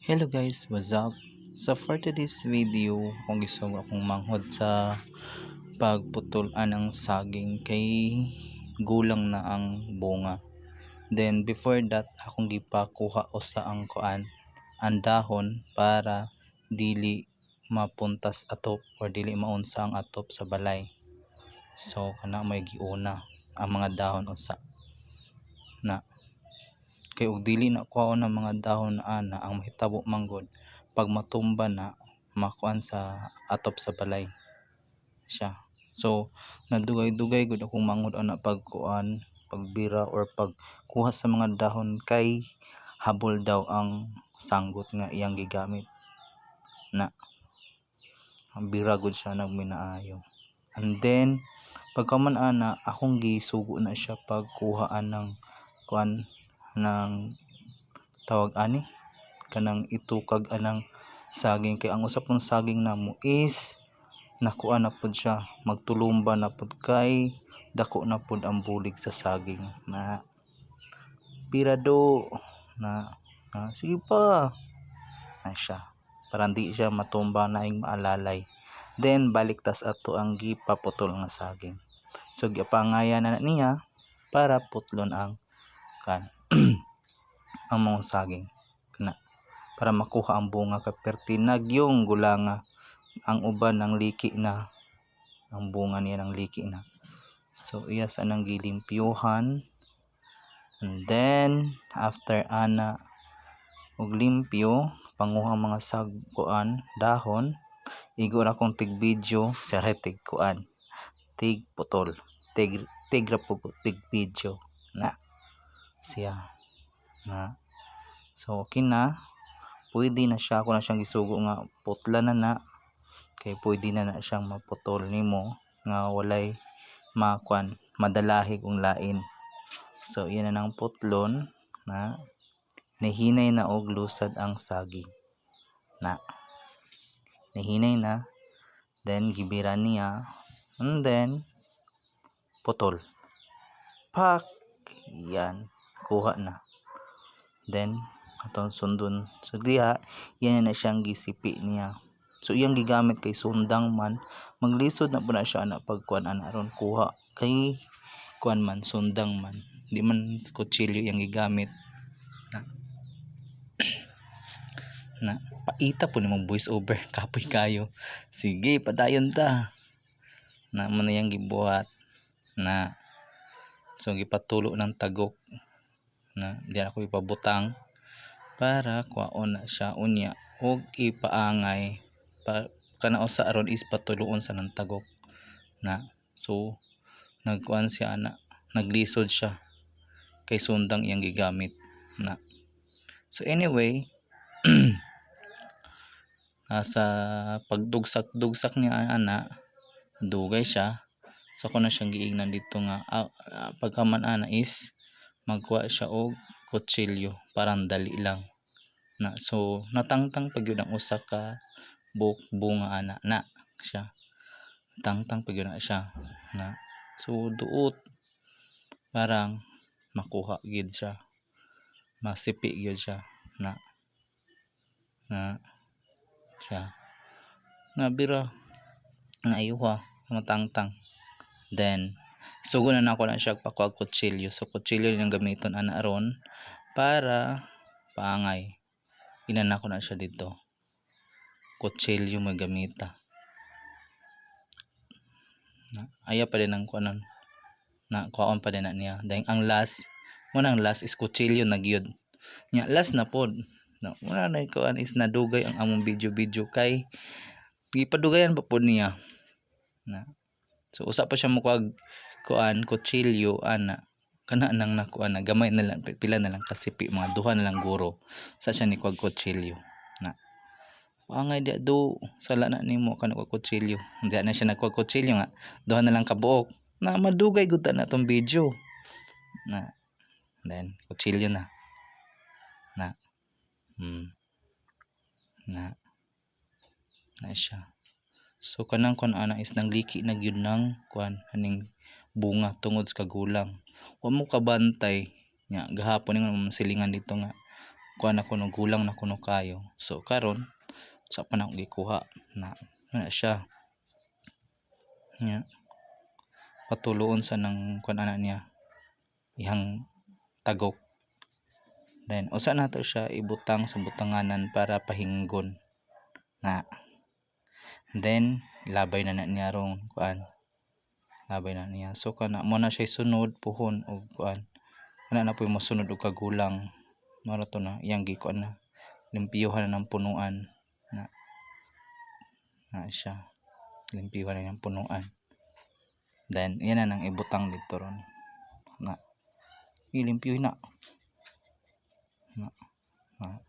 Hello guys, what's up? So for today's video, kung gusto akong manghod sa pagputulan ng saging kay gulang na ang bunga. Then before that, akong gipakuha o sa ang kuan, ang dahon para dili mapuntas atop or dili maunsa ang atop sa balay. So kana may giuna ang mga dahon usa na kay og dili na kuhaon ng mga dahon ana ang mahitabo manggod pag matumba na makuan sa atop sa balay siya. So nadugay-dugay gud akong manghud ana pagkuan, pagbira or pagkuha sa mga dahon kay habol daw ang sanggot nga iyang gigamit na bira gud siya nagminaayo. And then pagkaman ana akong gisugo na siya pagkuhaan ng kuan ng tawag ani kanang itukag anang saging kay ang usap ng saging namo is nakuha na pud siya, magtulumba na pud kay dako na pud ang bulig sa saging na pirado na sige pa na siya para hindi siya matumba na ing maalalay. Then balik tas ato ang gipaputol nga saging, so gipangayan na niya para putlon ang kan ang mga saging kana para makuha ang bunga kay pertinag yung gulanga ang uban ng liki na ang bunga niya ng liki na. So iya sa nang gilimpyuhan, and then after ana og limpyo panguha mga sagkuan dahon igo na kong tig video sa tig kuan tig putol tig video na siya na. So okay na, pwede na siya ako na siyang gisugo nga putla na kay pwede na siyang maputol nimo nga walay makuan madalahig ung lain. So iyan na nang putlon na nahinay na og lusad ang saging na nahinay na, then gibira niya and then putol pak yan kuha na. Then atong sundon so diha yan na siyang gisipi niya. So iyang gigamit kay sundang man maglisod na po na siya na pagkuan ana aron kuha kay kuan man sundang man di man kutsilyo iyang gigamit na paita po nimong voice over kapoy kayo. Sige padayon ta na mo na yang gibuhat na. So gipatulo ng tagok na di ako ipabutang para kuhaon na siya unya og ipaangay kana usa aron is patuloon sa ng tagok na. So nagkuan siya ana naglisod siya kay sundang iyang gigamit na. So anyway sa pagdugsak niya ana dugay siya. So ako na siyang giingnan dito nga pagkaman ana is magkuha siya og kutsilyo parang dali lang na. So natangtang pag yun ang usa ka bunga ana na siya tangtang pag yun na siya na. So duot parang makuha gid siya masipi gid siya na siya na bira na ayuha matangtang. Then sugo na nako na siya pakuha kutsilyo. So kutsilyo yung gamiton ana aron para paangay. Inan ko na siya dito kutsilyo mo gamita na aya pa din ang kuanon na kuhaon pa din na niya. Dahil ang last is kutsilyo na gyud nya last na pod na wala na kuan is nadugay ang among video kay gipadugayan pa pod niya na. So usa pa siya mo kuan kutsilyo ana kana nang nakuan na gamay na lang pila na lang kasipi mga duha na lang guro sa siya ni kuag kutsilyo na. Angay dia do sala na nimo kana kuag kutsilyo diya na siya nagkuag kutsilyo nga duha na lang kabuok na madugay gud ta na tong video na. Then kutsilyo na na siya. So kanang kuan ana is nang liki na gyud nang kuan aning bunga tungod sa kagulang wa mo kabantay nya gahapon ning silingan dito nga kuha na kuno gulang na kuno kayo. So karon sa pa na akong gikuha na siya nya patuloon sa nang kuan ana niya ihang tagok. Then usa na to siya ibutang sa butanganan para pahinggon na. Then labay na niya rong kuan, labay na niya. So kana mo na siya sunod puhon og kuan, ana na po mo sunod og kagulang, mara to na iyang gikuan na limpiyuhan na ng punuan na siya, limpiyuhan na ng punuan. Then yan na nang ibutang dito ron na ilimpyuhin na.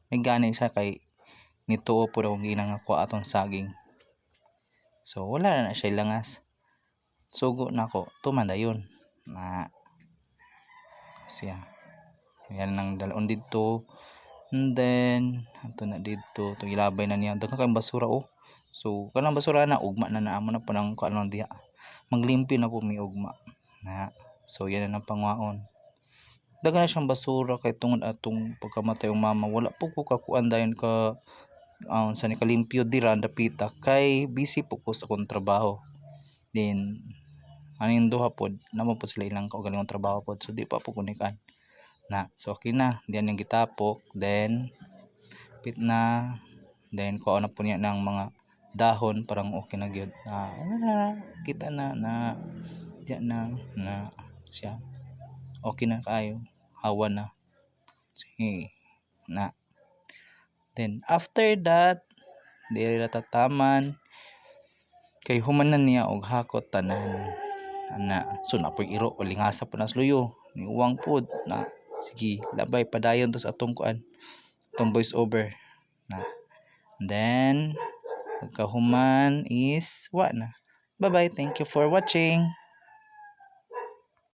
May gani siya kay nituo po daw ginang ako atong saging. So wala na siya langas. Sugo na ako, tumanda yun na siya. Yan nang dalon dito. And then ato na dito, to ilabay na niya. Daghan kay basura oh. So kanang basura na ugma na naamo na po nang kuan diha. Maglimpyo na po mi ugma. Na. So yan na ang pangwaon. Daghan na siyang basura kay tungod atong pagkamatay ang mama. Wala po ko kakuan dayon ka sa nikalimpyo dira dapita kay busy po ko sa akong trabaho. Then aning duha pod namo po sila ilang kaugalingong trabaho pod, so di pa po kunikan na. So okay na diyan yung gitapok, then pit na, then kuha na po niya ng mga dahon parang okay na gyud kita na diyan na siya okay na kayo hawa na. Sige na. Then after that diri tataman kay human na niya og hakot tanan ana. So napoy iro lingasa po na sluyo ni uwang pod na sige labay padayon to sa atong kuan atong voice over na. Then pagkahuman is wa na. Bye bye, thank you for watching.